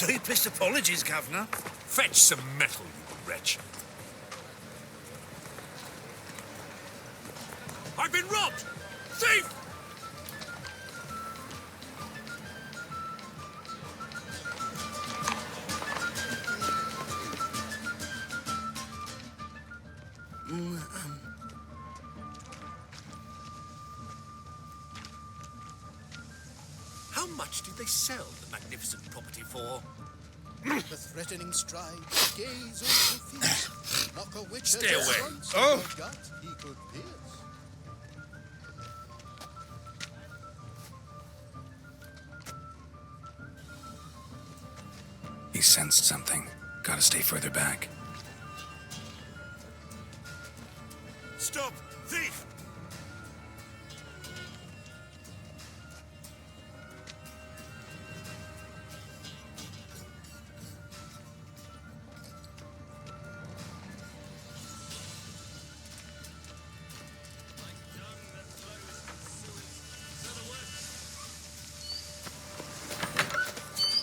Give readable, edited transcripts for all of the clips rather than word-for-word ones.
Deepest apologies, Governor. Fetch some metal, you wretch. I've been robbed! Thief! How much did they sell the magnificent property for? The threatening stride, gaze on the feet, mock a witch. Stay away. Oh! He could pierce. He sensed something. Gotta stay further back. Stop! Thief!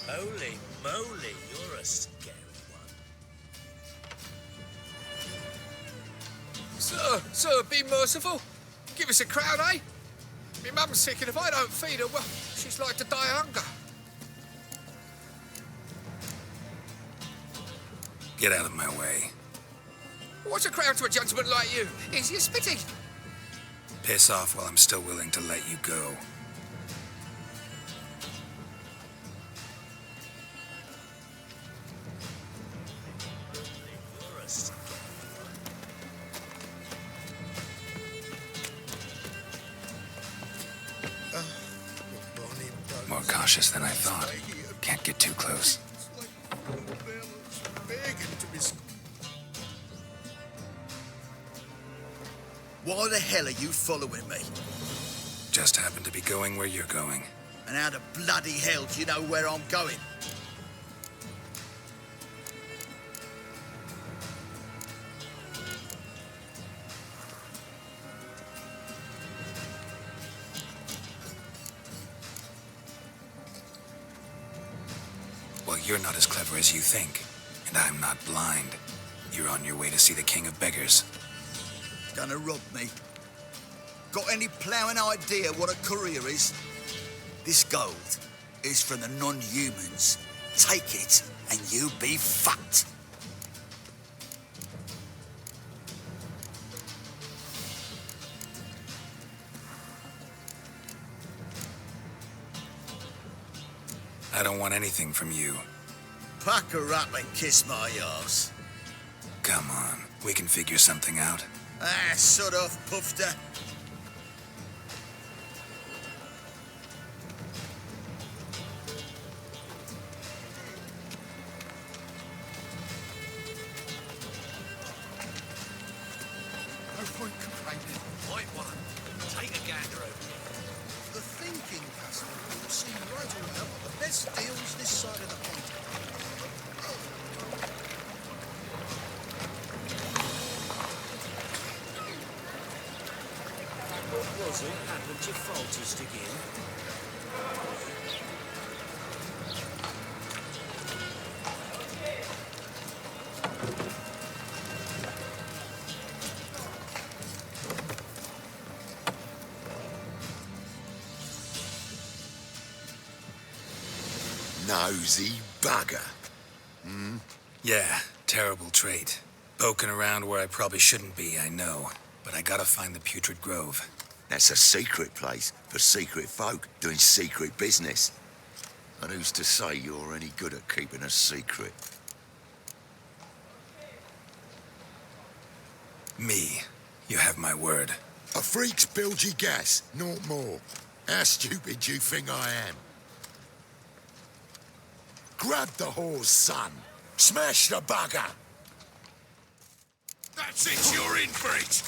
Holy moly, you're a scary one. Sir, be merciful. Give us a crown, eh? Me mum's sick, and if I don't feed her, well, she's like to die of hunger. Get out of my way. What's a crown to a gentleman like you? Is he a spitty? Piss off while I'm still willing to let you go. More cautious than I thought. Can't get too close. Why the hell are you following me? Just happen to be going where you're going. And how the bloody hell do you know where I'm going? Well, you're not as clever as you think. And I'm not blind. You're on your way to see the King of Beggars. Gonna rob me? Got any ploughing idea what a courier is? This gold is from the non-humans. Take it and you be fucked. I don't want anything from you. Pucker up and kiss my arse. Come on, we can figure something out. Ah, sod off, pufter. No point complaining. Point one. Take a gander over here. The thinking customer will see right away what the best deals this side of the pond. What was it happened to Falters again? Nosy bugger. Yeah, terrible trait. Poking around where I probably shouldn't be, I know. But I gotta find the Putrid Grove. That's a secret place for secret folk doing secret business. And who's to say you're any good at keeping a secret? Me. You have my word. A freak's bilgy gas, naught more. How stupid do you think I am? Grab the whore's son. Smash the bugger. That's it, you're in for it!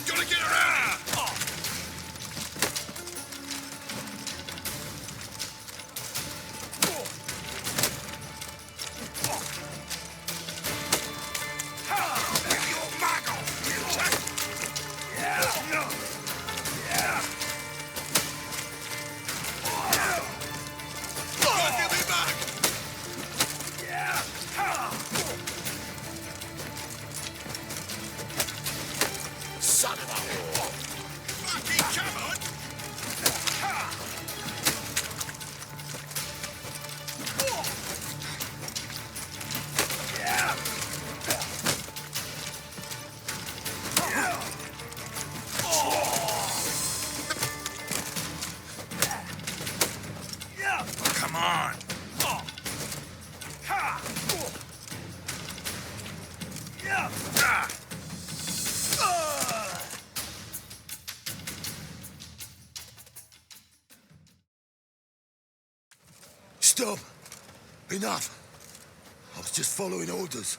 Gotta get her out! Stop! Enough! I was just following orders.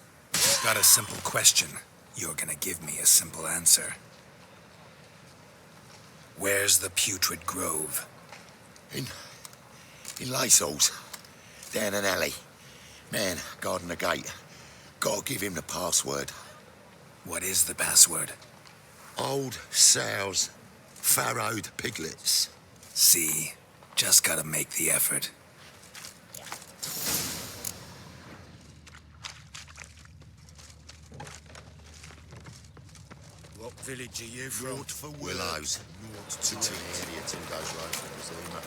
Got a simple question. You're gonna give me a simple answer. Where's the putrid grove? In Lacehalls. Down an alley. Man, guarding the gate. Gotta give him the password. What is the password? Old sows, farrowed piglets. See? Just gotta make the effort. What village are you from? Naught for Willows. Naught To to Tim goes right for the Zuma.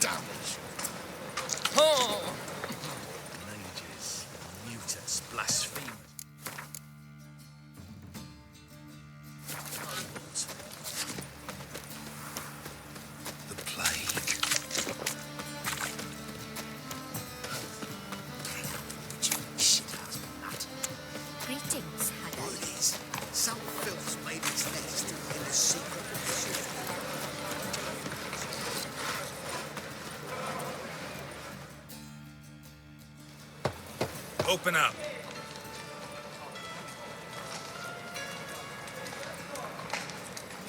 Damage. Mages, mutants, blasphemers. Nobles. The plague. Greetings, Haggard. Bodies. Some filth's made its nest in the secret pursuit. Open up.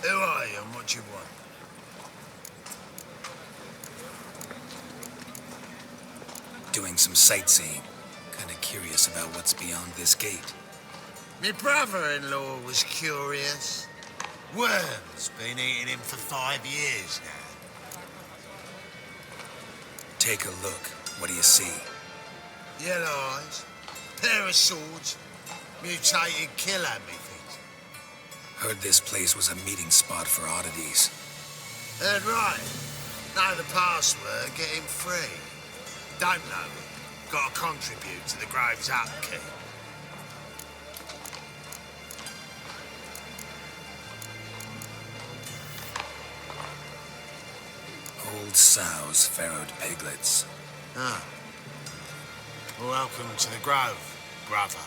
Who are you and what you want? Doing some sightseeing. Kinda curious about what's beyond this gate. My brother-in-law was curious. Worm's been eating him for 5 years now. Take a look. What do you see? Yellow eyes, pair of swords, mutated killer, methinks. Heard this place was a meeting spot for oddities. Heard right. Know the password, get him free. Don't know it. Gotta contribute to the Grove's upkeep. Old sows, farrowed piglets. Ah. Welcome to the Grove, brother.